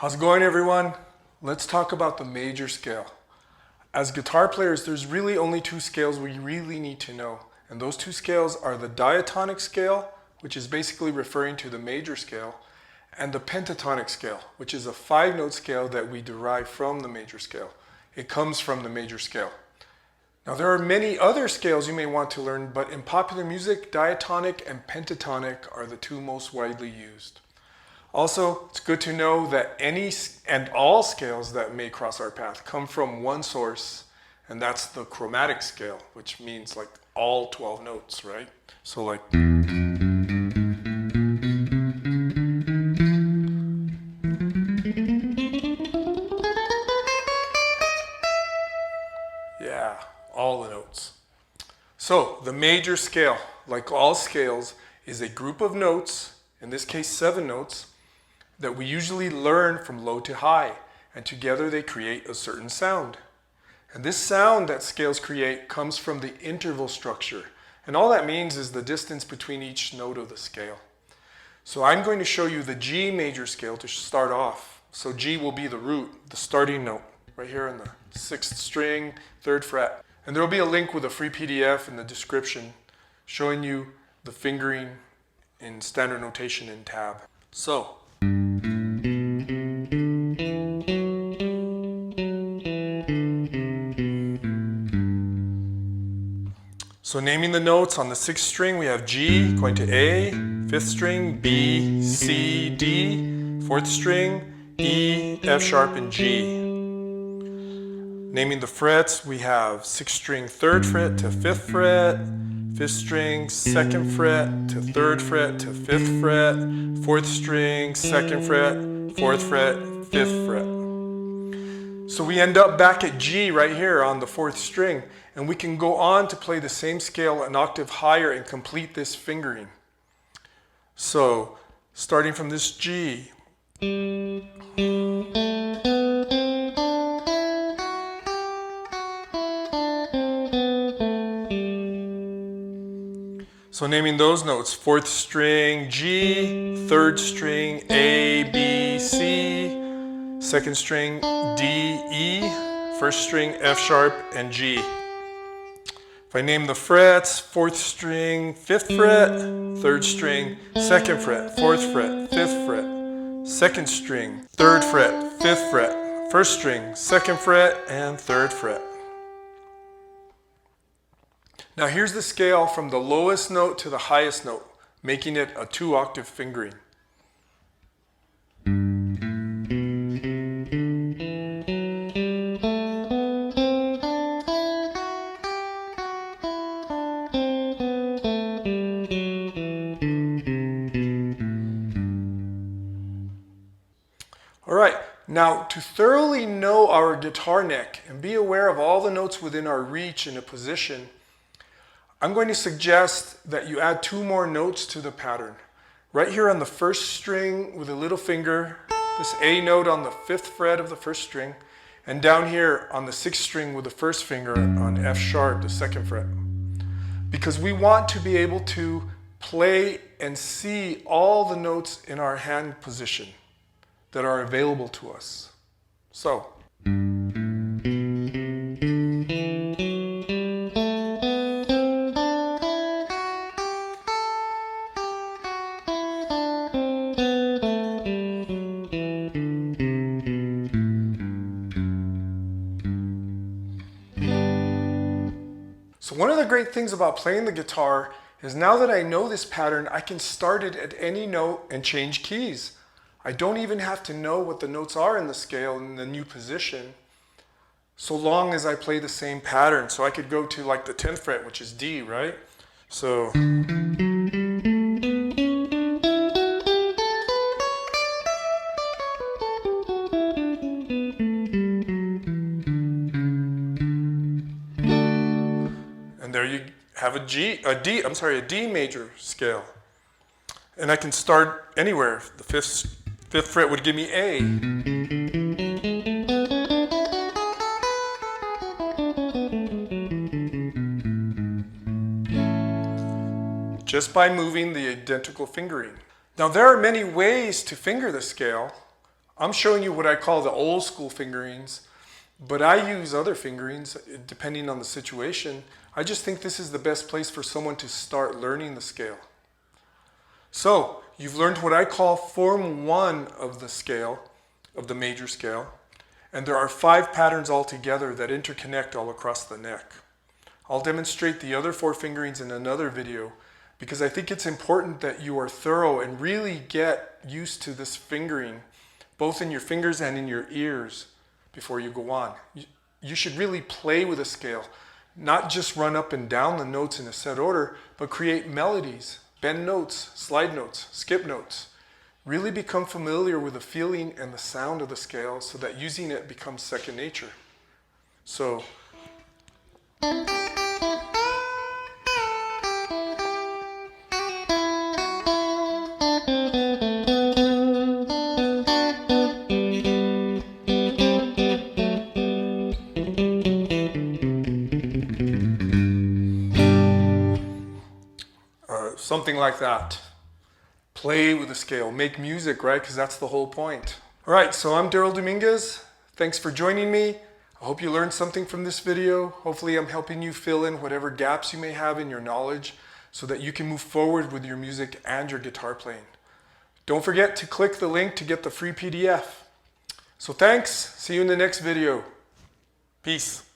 How's it going, everyone? Let's talk about the major scale. As guitar players, there's really only two scales we really need to know. And those two scales are the diatonic scale, which is basically referring to the major scale, and the pentatonic scale, which is a 5-note scale that we derive from the major scale. It comes from the major scale. Now, there are many other scales you may want to learn, but in popular music, diatonic and pentatonic are the two most widely used. Also, it's good to know that any and all scales that may cross our path come from one source, and that's the chromatic scale, which means like all 12 notes, right? So like, yeah, all the notes. So the major scale, like all scales, is a group of notes, in this case 7 notes, that we usually learn from low to high, and together they create a certain sound. And this sound that scales create comes from the interval structure, and all that means is the distance between each note of the scale. So I'm going to show you the G major scale to start off. So G will be the root, the starting note, right here on the 6th string, 3rd fret. And there will be a link with a free PDF in the description showing you the fingering in standard notation in tab. So naming the notes, on the 6th string we have G going to A, 5th string B, C, D, 4th string E, F sharp, and G. Naming the frets, we have 6th string 3rd fret to 5th fret, 5th string 2nd fret to 3rd fret to 5th fret, 4th string 2nd fret, 4th fret, 5th fret. So we end up back at G right here on the 4th string, and we can go on to play the same scale an octave higher and complete this fingering. So starting from this G, so naming those notes, 4th string G, 3rd string A, B, C, 2nd string D, E, 1st string F sharp, and G. If I name the frets, 4th string 5th fret, 3rd string 2nd fret, 4th fret, 5th fret, 2nd string 3rd fret, 5th fret, 1st string 2nd fret, and 3rd fret. Now here's the scale from the lowest note to the highest note, making it a 2-octave fingering. Alright, now to thoroughly know our guitar neck and be aware of all the notes within our reach in a position, I'm going to suggest that you add 2 more notes to the pattern. Right here on the 1st string with a little finger, this A note on the 5th fret of the 1st string, and down here on the 6th string with the 1st finger on F sharp, the 2nd fret. Because we want to be able to play and see all the notes in our hand position that are available to us. So, one of the great things about playing the guitar is now that I know this pattern, I can start it at any note and change keys. I don't even have to know what the notes are in the scale in the new position, so long as I play the same pattern. So I could go to like the 10th fret, which is D, right? So and there you have a D major scale. And I can start anywhere. The 5th fret would give me A. Just by moving the identical fingering. Now there are many ways to finger the scale. I'm showing you what I call the old school fingerings, but I use other fingerings depending on the situation. I just think this is the best place for someone to start learning the scale. So you've learned what I call form 1 of the scale, of the major scale, and there are 5 patterns altogether that interconnect all across the neck. I'll demonstrate the other 4 fingerings in another video because I think it's important that you are thorough and really get used to this fingering, both in your fingers and in your ears before you go on. You should really play with a scale, not just run up and down the notes in a set order, but create melodies, bend notes, slide notes, skip notes. Really become familiar with the feeling and the sound of the scale so that using it becomes second nature. So, something like that. Play with the scale, make music, right? Because that's the whole point. All right, so I'm Daryl Dominguez. Thanks for joining me. I hope you learned something from this video. Hopefully I'm helping you fill in whatever gaps you may have in your knowledge so that you can move forward with your music and your guitar playing. Don't forget to click the link to get the free PDF. So thanks, see you in the next video. Peace.